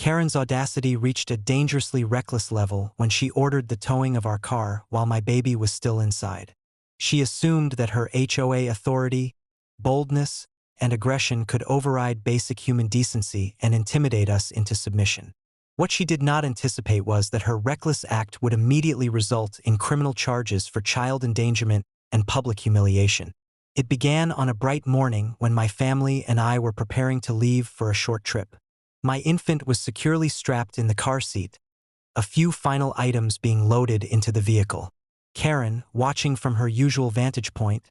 Karen's audacity reached a dangerously reckless level when she ordered the towing of our car while my baby was still inside. She assumed that her HOA authority, boldness, and aggression could override basic human decency and intimidate us into submission. What she did not anticipate was that her reckless act would immediately result in criminal charges for child endangerment and public humiliation. It began on a bright morning when my family and I were preparing to leave for a short trip. My infant was securely strapped in the car seat, a few final items being loaded into the vehicle. Karen, watching from her usual vantage point,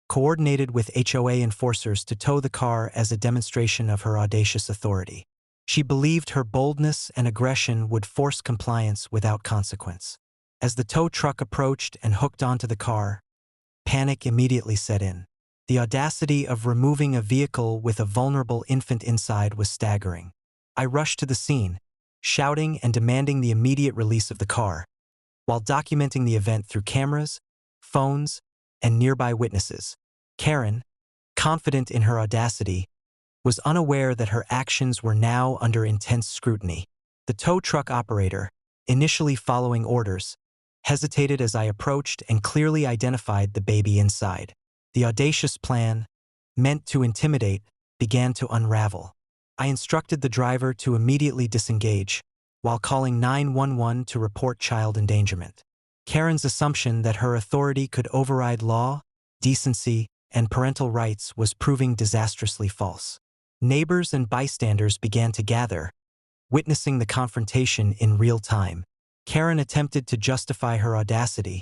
coordinated with HOA enforcers to tow the car as a demonstration of her audacious authority. She believed her boldness and aggression would force compliance without consequence. As the tow truck approached and hooked onto the car, panic immediately set in. The audacity of removing a vehicle with a vulnerable infant inside was staggering. I rushed to the scene, shouting and demanding the immediate release of the car, while documenting the event through cameras, phones, and nearby witnesses. Karen, confident in her audacity, was unaware that her actions were now under intense scrutiny. The tow truck operator, initially following orders, hesitated as I approached and clearly identified the baby inside. The audacious plan, meant to intimidate, began to unravel. I instructed the driver to immediately disengage, while calling 911 to report child endangerment. Karen's assumption that her authority could override law, decency, and parental rights was proving disastrously false. Neighbors and bystanders began to gather, witnessing the confrontation in real time. Karen attempted to justify her audacity,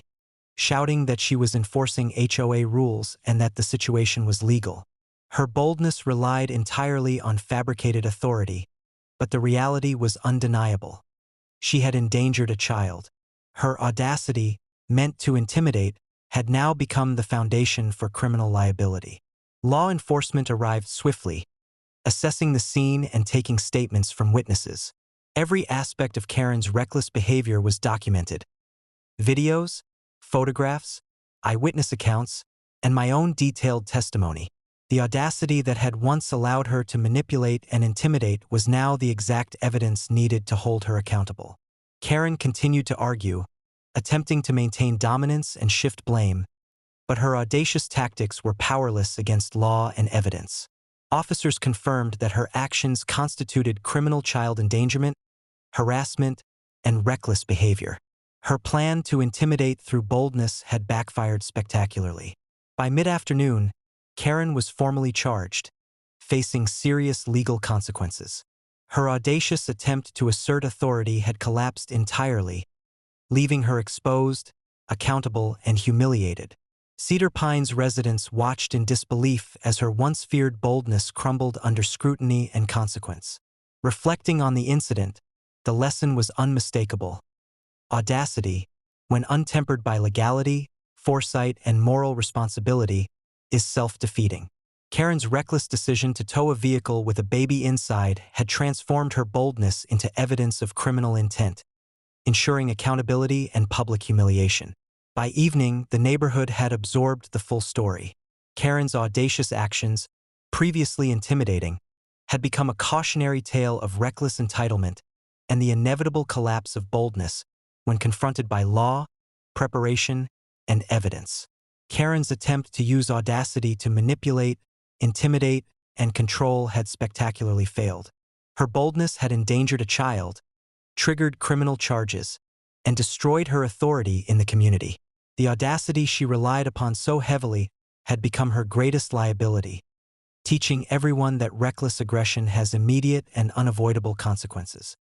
shouting that she was enforcing HOA rules and that the situation was legal. Her boldness relied entirely on fabricated authority, but the reality was undeniable. She had endangered a child. Her audacity, meant to intimidate, had now become the foundation for criminal liability. Law enforcement arrived swiftly, assessing the scene and taking statements from witnesses. Every aspect of Karen's reckless behavior was documented. Videos, photographs, eyewitness accounts, and my own detailed testimony. The audacity that had once allowed her to manipulate and intimidate was now the exact evidence needed to hold her accountable. Karen continued to argue, attempting to maintain dominance and shift blame, but her audacious tactics were powerless against law and evidence. Officers confirmed that her actions constituted criminal child endangerment, harassment, and reckless behavior. Her plan to intimidate through boldness had backfired spectacularly. By mid-afternoon, Karen was formally charged, facing serious legal consequences. Her audacious attempt to assert authority had collapsed entirely, leaving her exposed, accountable, and humiliated. Cedar Pines residents watched in disbelief as her once feared boldness crumbled under scrutiny and consequence. Reflecting on the incident, the lesson was unmistakable. Audacity, when untempered by legality, foresight, and moral responsibility, is self-defeating. Karen's reckless decision to tow a vehicle with a baby inside had transformed her boldness into evidence of criminal intent, ensuring accountability and public humiliation. By evening, the neighborhood had absorbed the full story. Karen's audacious actions, previously intimidating, had become a cautionary tale of reckless entitlement and the inevitable collapse of boldness when confronted by law, preparation, and evidence. Karen's attempt to use audacity to manipulate, intimidate, and control had spectacularly failed. Her boldness had endangered a child, triggered criminal charges, and destroyed her authority in the community. The audacity she relied upon so heavily had become her greatest liability, teaching everyone that reckless aggression has immediate and unavoidable consequences.